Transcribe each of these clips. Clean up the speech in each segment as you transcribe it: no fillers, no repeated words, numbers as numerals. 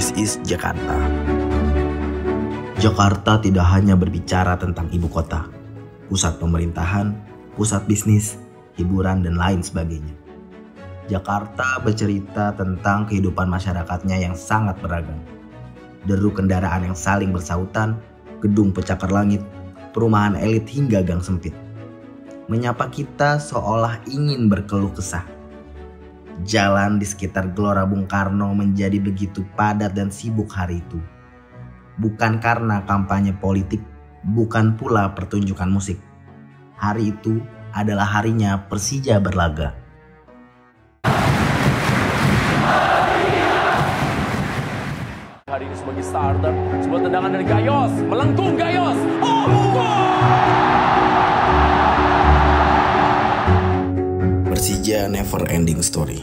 This is Jakarta. Jakarta tidak hanya berbicara tentang ibu kota, pusat pemerintahan, pusat bisnis, hiburan, dan lain sebagainya. Jakarta bercerita tentang kehidupan masyarakatnya yang sangat beragam. Deru kendaraan yang saling bersautan, gedung pencakar langit, perumahan elit hingga gang sempit. Menyapa kita seolah ingin berkeluh kesah. Jalan di sekitar Gelora Bung Karno menjadi begitu padat dan sibuk hari itu. Bukan karena kampanye politik, bukan pula pertunjukan musik. Hari itu adalah harinya Persija berlaga. Hari ini sebagai starter, sebuah tendangan dari Gayos, melengkung Gayos. Oh, gol! Persija never ending story.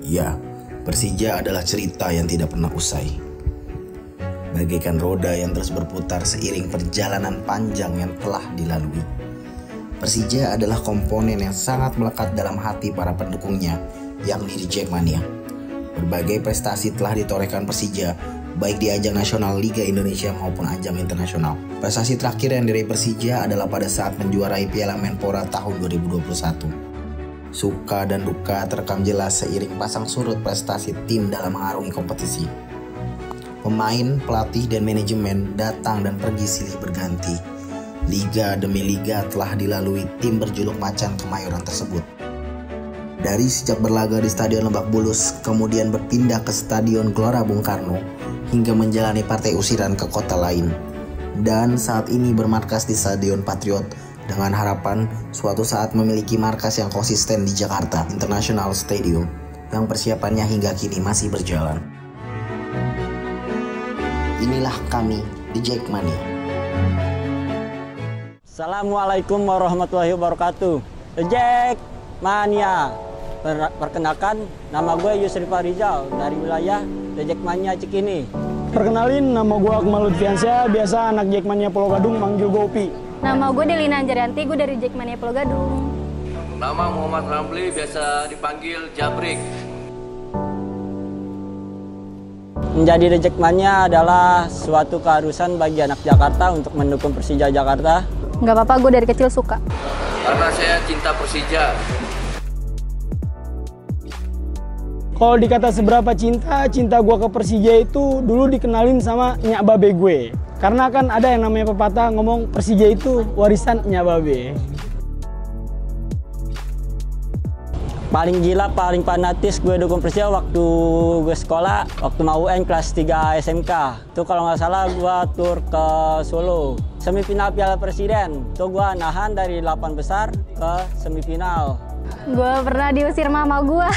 Ya, Persija adalah cerita yang tidak pernah usai. Bagaikan roda yang terus berputar seiring perjalanan panjang yang telah dilalui. Persija adalah komponen yang sangat melekat dalam hati para pendukungnya, yakni di Jackmania. Berbagai prestasi telah ditorehkan Persija, baik di ajang nasional Liga Indonesia maupun ajang internasional. Prestasi terakhir yang diraih Persija adalah pada saat menjuarai Piala Menpora tahun 2021. Suka dan duka terekam jelas seiring pasang surut prestasi tim dalam mengarungi kompetisi. Pemain, pelatih, dan manajemen datang dan pergi silih berganti. Liga demi liga telah dilalui tim berjuluk macan Kemayoran tersebut. Dari sejak berlaga di Stadion Lebak Bulus, kemudian berpindah ke Stadion Gelora Bung Karno, hingga menjalani partai usiran ke kota lain. Dan saat ini bermarkas di Stadion Patriot, dengan harapan suatu saat memiliki markas yang konsisten di Jakarta International Stadium, yang persiapannya hingga kini masih berjalan. Inilah kami di Jackmania. Assalamualaikum warahmatullahi wabarakatuh. The Jackmania. Perkenalkan, nama gue Yusri Farizal dari wilayah The Jackmania Cikini. Perkenalin, nama gue Akmal Lutfiansyah, biasa anak Jackmania Pulau Gadung manggil Gopi. Nama gue Delina Anjarianti, gue dari Jackmania Pulau Gadung. Nama Muhammad Ramli, biasa dipanggil Jabrik. Menjadi The Jackmania adalah suatu keharusan bagi anak Jakarta untuk mendukung Persija Jakarta. Nggak apa-apa, gue dari kecil suka. Karena saya cinta Persija. Kalau dikata seberapa cinta gue ke Persija itu dulu dikenalin sama nyak babe gue. Karena kan ada yang namanya pepatah ngomong Persija itu warisan nyak babe. Paling gila, paling fanatis gue dukung Persija waktu gue sekolah, waktu mau UN kelas 3 SMK. Itu kalau nggak salah gue tur ke Solo. Semifinal Piala Presiden, itu gue nahan dari 8 besar ke semifinal. Gue pernah diusir mama gue.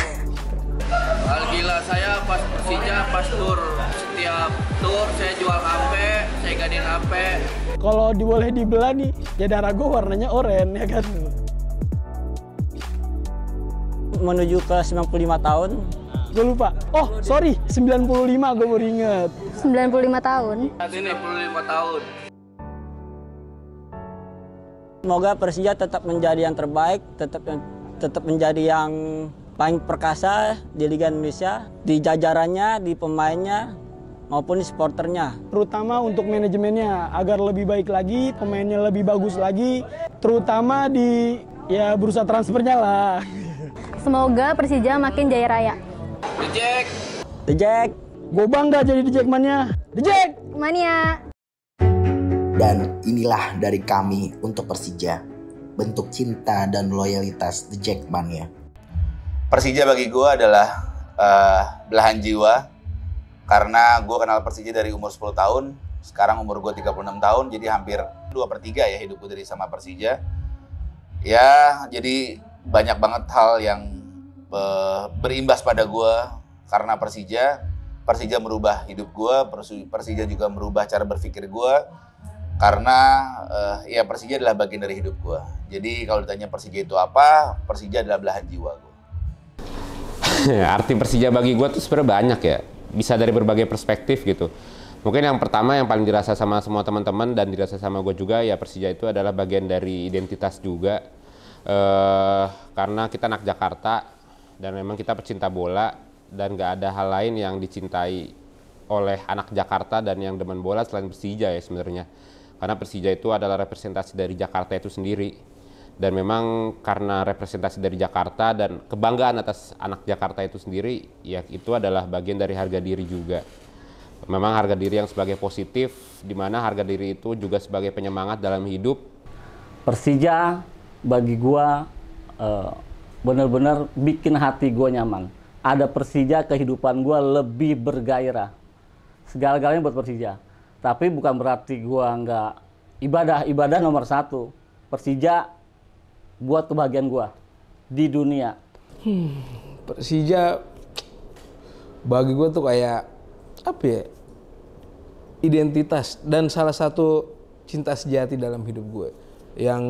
Gila, saya pas Persija, pas tur. Setiap tur saya jual HP, saya gadein HP. Kalau boleh dibelah nih, ya darah gue warnanya oranye ya kan. Menuju ke 95 tahun. Gue lupa. Oh, sorry, 95 gue baru inget. 95 tahun. 95 tahun. Semoga Persija tetap menjadi yang terbaik, tetap menjadi yang paling perkasa di Liga Indonesia, di jajarannya, di pemainnya, maupun di supporternya. Terutama untuk manajemennya, agar lebih baik lagi, pemainnya lebih bagus lagi, terutama di bursa transfernya lah. Semoga Persija makin jaya raya. The Jack. The Jack. Gue bangga jadi The Jackmania. The Jackmania. Dan inilah dari kami untuk Persija, bentuk cinta dan loyalitas The Jackmania. Persija bagi gue adalah belahan jiwa, karena gue kenal Persija dari umur 10 tahun, sekarang umur gue 36 tahun, jadi hampir 2/3 ya hidup gue dari sama Persija. Ya, jadi banyak banget hal yang berimbas pada gue karena Persija. Persija merubah hidup gue, Persija juga merubah cara berpikir gue, karena ya Persija adalah bagian dari hidup gue. Jadi kalau ditanya Persija itu apa, Persija adalah belahan jiwa gue. Arti Persija bagi gue tuh sebenarnya banyak ya, bisa dari berbagai perspektif gitu. Mungkin yang pertama yang paling dirasa sama semua teman-teman dan dirasa sama gue juga ya, Persija itu adalah bagian dari identitas juga. Karena kita anak Jakarta dan memang kita pecinta bola dan gak ada hal lain yang dicintai oleh anak Jakarta dan yang demen bola selain Persija ya sebenarnya. Karena Persija itu adalah representasi dari Jakarta itu sendiri. Dan memang karena representasi dari Jakarta dan kebanggaan atas anak Jakarta itu sendiri, ya itu adalah bagian dari harga diri juga. Memang harga diri yang sebagai positif, di mana harga diri itu juga sebagai penyemangat dalam hidup. Persija bagi gua benar-benar bikin hati gua nyaman. Ada Persija, kehidupan gua lebih bergairah. Segala-galanya buat Persija. Tapi bukan berarti gua nggak ibadah nomor 1. Persija buat kebahagiaan gua di dunia. Persija bagi gua tuh kayak apa ya? Identitas dan salah satu cinta sejati dalam hidup gue yang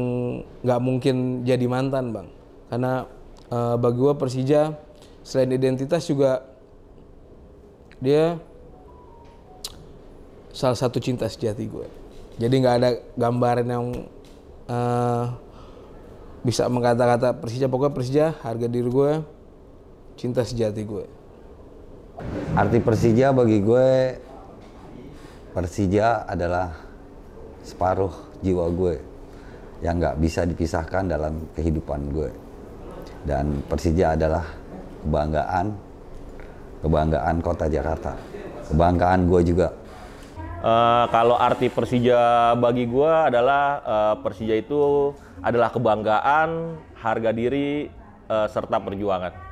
nggak mungkin jadi mantan, Bang. Karena bagi gua Persija selain identitas juga dia salah satu cinta sejati gue. Jadi nggak ada gambaran yang bisa mengkata-kata Persija. Pokoknya Persija harga diri gue, cinta sejati gue. Arti Persija bagi gue, Persija adalah separuh jiwa gue yang nggak bisa dipisahkan dalam kehidupan gue. Dan Persija adalah kebanggaan kota Jakarta, kebanggaan gue juga. Kalau arti Persija bagi gue adalah Persija itu adalah kebanggaan, harga diri, serta perjuangan.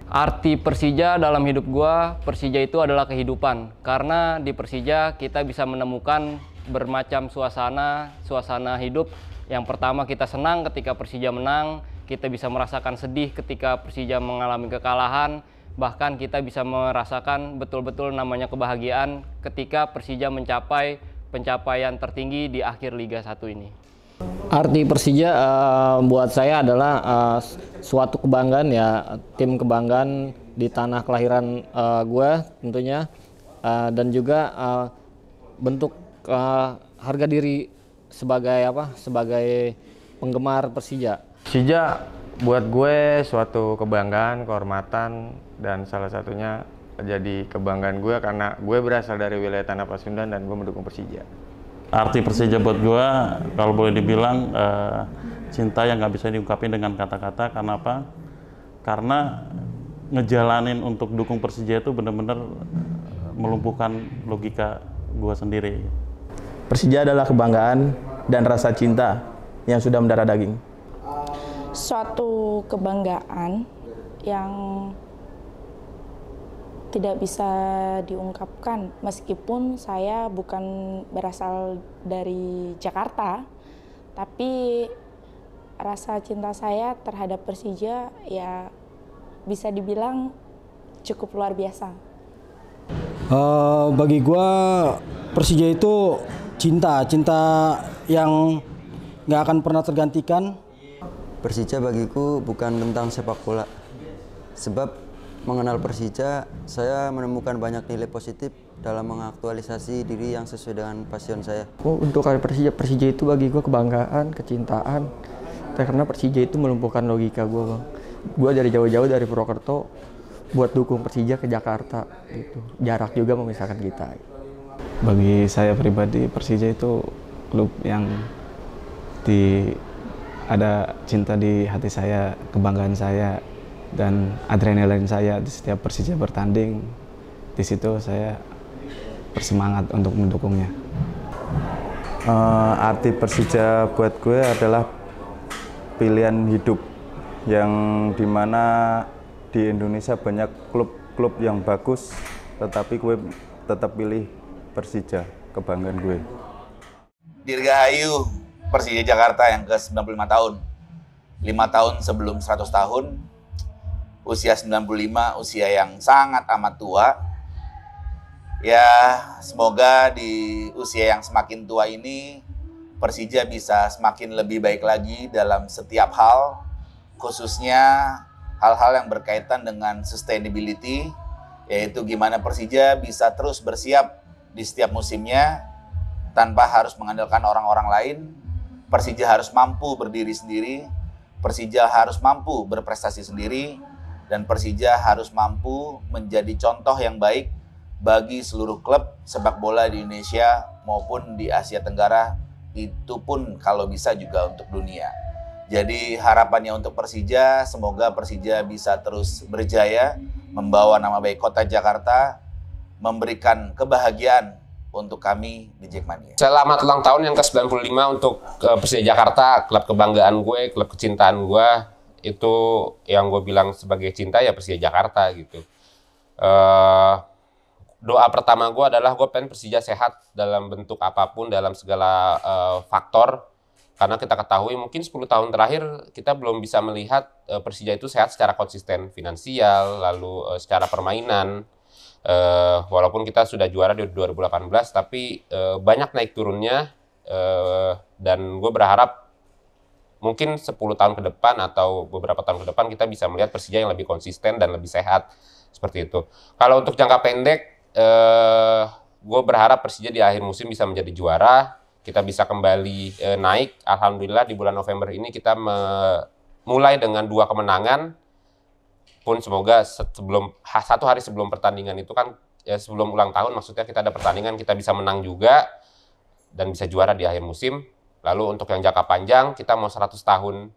Arti Persija dalam hidup gua, Persija itu adalah kehidupan. Karena di Persija kita bisa menemukan bermacam suasana hidup. Yang pertama kita senang ketika Persija menang, kita bisa merasakan sedih ketika Persija mengalami kekalahan, bahkan kita bisa merasakan betul-betul namanya kebahagiaan ketika Persija mencapai pencapaian tertinggi di akhir Liga 1 ini. Arti Persija buat saya adalah suatu kebanggaan ya, tim kebanggaan di tanah kelahiran gue tentunya, dan juga bentuk harga diri sebagai penggemar Persija. Persija buat gue suatu kebanggaan, kehormatan, dan salah satunya jadi kebanggaan gue karena gue berasal dari wilayah Tanah Pasundan dan gue mendukung Persija. Arti Persija buat gue, kalau boleh dibilang, cinta yang nggak bisa diungkapin dengan kata-kata. Karena apa? Karena ngejalanin untuk dukung Persija itu benar-benar melumpuhkan logika gue sendiri. Persija adalah kebanggaan dan rasa cinta yang sudah mendarah daging. Suatu kebanggaan yang tidak bisa diungkapkan meskipun saya bukan berasal dari Jakarta, tapi rasa cinta saya terhadap Persija ya bisa dibilang cukup luar biasa. Bagi gua Persija itu cinta yang nggak akan pernah tergantikan. Persija bagiku bukan tentang sepak bola, sebab mengenal Persija, saya menemukan banyak nilai positif dalam mengaktualisasi diri yang sesuai dengan passion saya. Untuk Persija itu bagi gue kebanggaan, kecintaan. Karena Persija itu melumpuhkan logika gue, Bang. Gue dari jauh-jauh dari Purwokerto buat dukung Persija ke Jakarta. Gitu. Jarak juga memisahkan kita. Bagi saya pribadi, Persija itu klub yang ada cinta di hati saya, kebanggaan saya, dan adrenalin saya di setiap Persija bertanding. Di situ saya bersemangat untuk mendukungnya. Arti Persija buat gue adalah pilihan hidup, yang dimana di Indonesia banyak klub-klub yang bagus, tetapi gue tetap pilih Persija, kebanggaan gue. Dirgahayu Persija Jakarta yang ke-95 tahun. 5 tahun sebelum 100 tahun. Usia 95, usia yang sangat amat tua. Ya, semoga di usia yang semakin tua ini Persija bisa semakin lebih baik lagi dalam setiap hal, khususnya hal-hal yang berkaitan dengan sustainability, yaitu gimana Persija bisa terus bersiap di setiap musimnya tanpa harus mengandalkan orang-orang lain. Persija harus mampu berdiri sendiri, Persija harus mampu berprestasi sendiri, dan Persija harus mampu menjadi contoh yang baik bagi seluruh klub sepak bola di Indonesia maupun di Asia Tenggara, itu pun kalau bisa juga untuk dunia. Jadi harapannya untuk Persija, semoga Persija bisa terus berjaya, membawa nama baik kota Jakarta, memberikan kebahagiaan untuk kami di Jackmania. Selamat ulang tahun yang ke-95 untuk Persija Jakarta, klub kebanggaan gue, klub kecintaan gue. Itu yang gue bilang sebagai cinta ya Persija Jakarta gitu. Doa pertama gue adalah gue pengen Persija sehat dalam bentuk apapun, dalam segala faktor. Karena kita ketahui mungkin 10 tahun terakhir kita belum bisa melihat Persija itu sehat secara konsisten, finansial, lalu secara permainan. Walaupun kita sudah juara di 2018, tapi banyak naik turunnya. Dan gue berharap mungkin 10 tahun ke depan atau beberapa tahun ke depan kita bisa melihat Persija yang lebih konsisten dan lebih sehat. Seperti itu. Kalau untuk jangka pendek, gue berharap Persija di akhir musim bisa menjadi juara. Kita bisa kembali naik. Alhamdulillah di bulan November ini kita mulai dengan 2 kemenangan. Pun semoga satu hari sebelum pertandingan itu kan, ya sebelum ulang tahun maksudnya kita ada pertandingan, kita bisa menang juga dan bisa juara di akhir musim. Lalu untuk yang jangka panjang, kita mau 100 tahun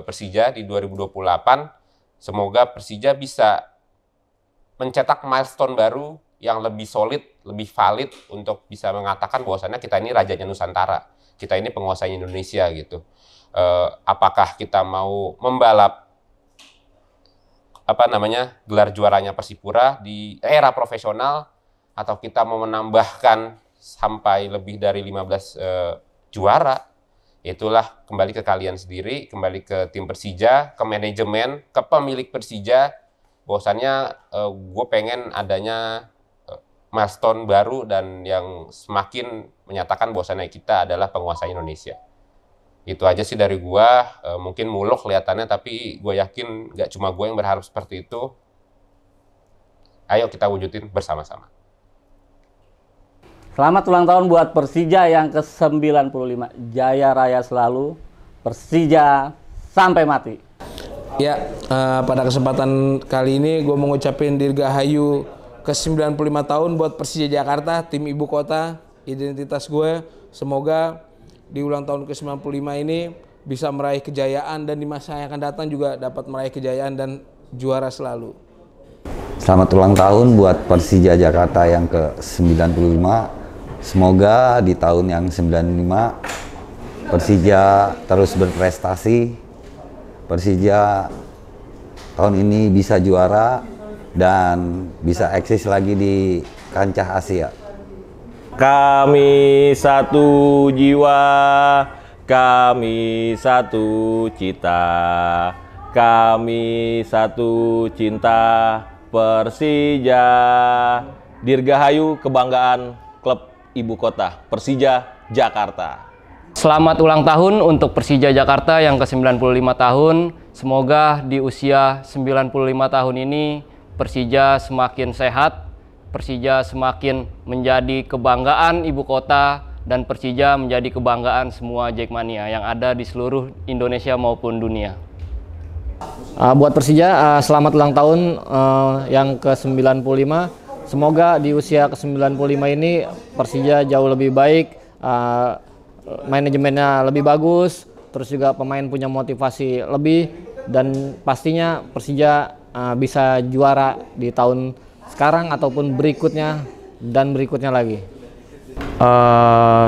Persija di 2028. Semoga Persija bisa mencetak milestone baru yang lebih solid, lebih valid untuk bisa mengatakan bahwasannya kita ini rajanya Nusantara, kita ini penguasanya Indonesia gitu. Apakah kita mau membalap gelar juaranya Persipura di era profesional, atau kita mau menambahkan sampai lebih dari 15 juara? Itulah kembali ke kalian sendiri, kembali ke tim Persija, ke manajemen, ke pemilik Persija. Bahwasannya gue pengen adanya milestone baru dan yang semakin menyatakan bahwasannya kita adalah penguasa Indonesia. Itu aja sih dari gue. Mungkin muluk kelihatannya, tapi gue yakin gak cuma gue yang berharap seperti itu. Ayo kita wujudin bersama-sama. Selamat ulang tahun buat Persija yang ke-95. Jaya raya selalu, Persija sampai mati. Ya, pada kesempatan kali ini gue mau ngucapin dirgahayu ke-95 tahun buat Persija Jakarta, tim ibu kota, identitas gue. Semoga di ulang tahun ke-95 ini bisa meraih kejayaan, dan di masa yang akan datang juga dapat meraih kejayaan dan juara selalu. Selamat ulang tahun buat Persija Jakarta yang ke-95. Semoga di tahun yang 95 Persija terus berprestasi. Persija tahun ini bisa juara dan bisa eksis lagi di kancah Asia. Kami satu jiwa, kami satu cita, kami satu cinta Persija. Dirgahayu kebanggaan klub ibu kota Persija Jakarta. Selamat ulang tahun untuk Persija Jakarta yang ke-95 tahun. Semoga di usia 95 tahun ini Persija semakin sehat, Persija semakin menjadi kebanggaan ibu kota, dan Persija menjadi kebanggaan semua Jackmania yang ada di seluruh Indonesia maupun dunia. Buat Persija, selamat ulang tahun yang ke-95. Semoga di usia ke-95 ini Persija jauh lebih baik, manajemennya lebih bagus, terus juga pemain punya motivasi lebih, dan pastinya Persija bisa juara di tahun sekarang ataupun berikutnya dan berikutnya lagi.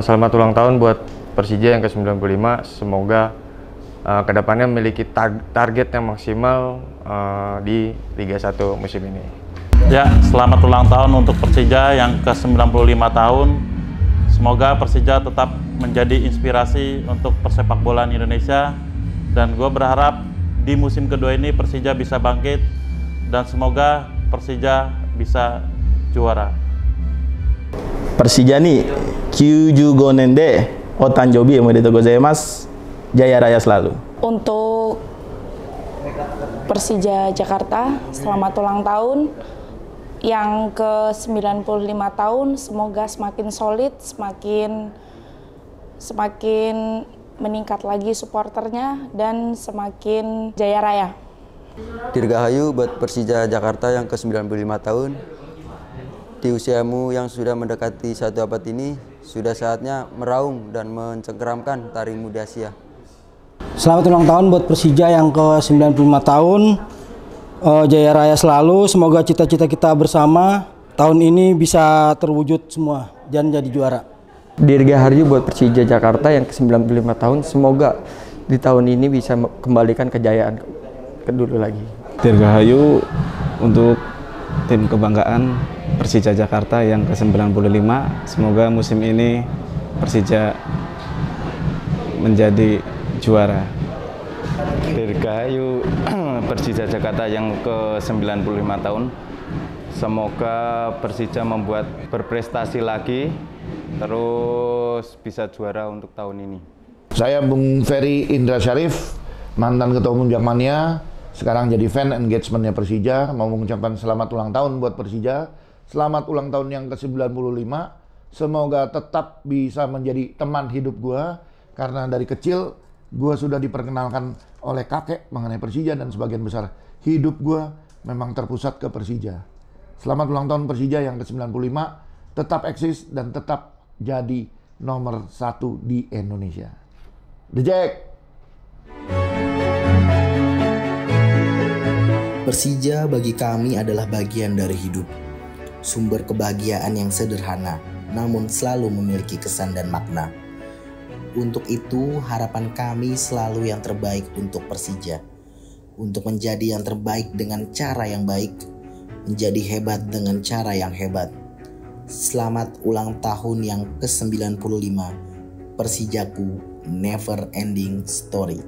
Selamat ulang tahun buat Persija yang ke-95. Semoga kedepannya memiliki target yang maksimal di Liga 1 musim ini. Ya, selamat ulang tahun untuk Persija yang ke-95 tahun. Semoga Persija tetap menjadi inspirasi untuk persepak bolaan Indonesia, dan gue berharap di musim kedua ini Persija bisa bangkit dan semoga Persija bisa juara. Persija ni Kyuju Nende Otanjobi omedetou gozaimasu. Jaya raya selalu. Untuk Persija Jakarta, selamat ulang tahun yang ke-95 tahun. Semoga semakin solid, semakin meningkat lagi supporternya, dan semakin jaya raya. Dirgahayu buat Persija Jakarta yang ke-95 tahun. di usiamu yang sudah mendekati 1 abad ini, sudah saatnya meraung dan mencengkeramkan Tari Muda Asia. Selamat ulang tahun buat Persija yang ke-95 tahun. Jaya raya selalu, semoga cita-cita kita bersama tahun ini bisa terwujud semua dan jadi juara. Dirgahayu buat Persija Jakarta yang ke-95 tahun, semoga di tahun ini bisa kembalikan kejayaan ke dulu lagi. Dirgahayu untuk tim kebanggaan Persija Jakarta yang ke-95, semoga musim ini Persija menjadi juara. Dirgahayu Persija Jakarta yang ke-95 tahun, semoga Persija berprestasi lagi, terus bisa juara untuk tahun ini. Saya Bung Ferry Indra Syarif, mantan Ketua Umum Jakmania, sekarang jadi fan engagementnya Persija, mau mengucapkan selamat ulang tahun buat Persija. Selamat ulang tahun yang ke-95, semoga tetap bisa menjadi teman hidup gua, karena dari kecil gua sudah diperkenalkan oleh kakek mengenai Persija dan sebagian besar hidup gua memang terpusat ke Persija. Selamat ulang tahun Persija yang ke-95, tetap eksis dan tetap jadi nomor 1 di Indonesia. The Jack! Persija bagi kami adalah bagian dari hidup. Sumber kebahagiaan yang sederhana, namun selalu memiliki kesan dan makna. Untuk itu, harapan kami selalu yang terbaik untuk Persija. Untuk menjadi yang terbaik dengan cara yang baik, menjadi hebat dengan cara yang hebat. Selamat ulang tahun yang ke-95, Persijaku Never Ending Story.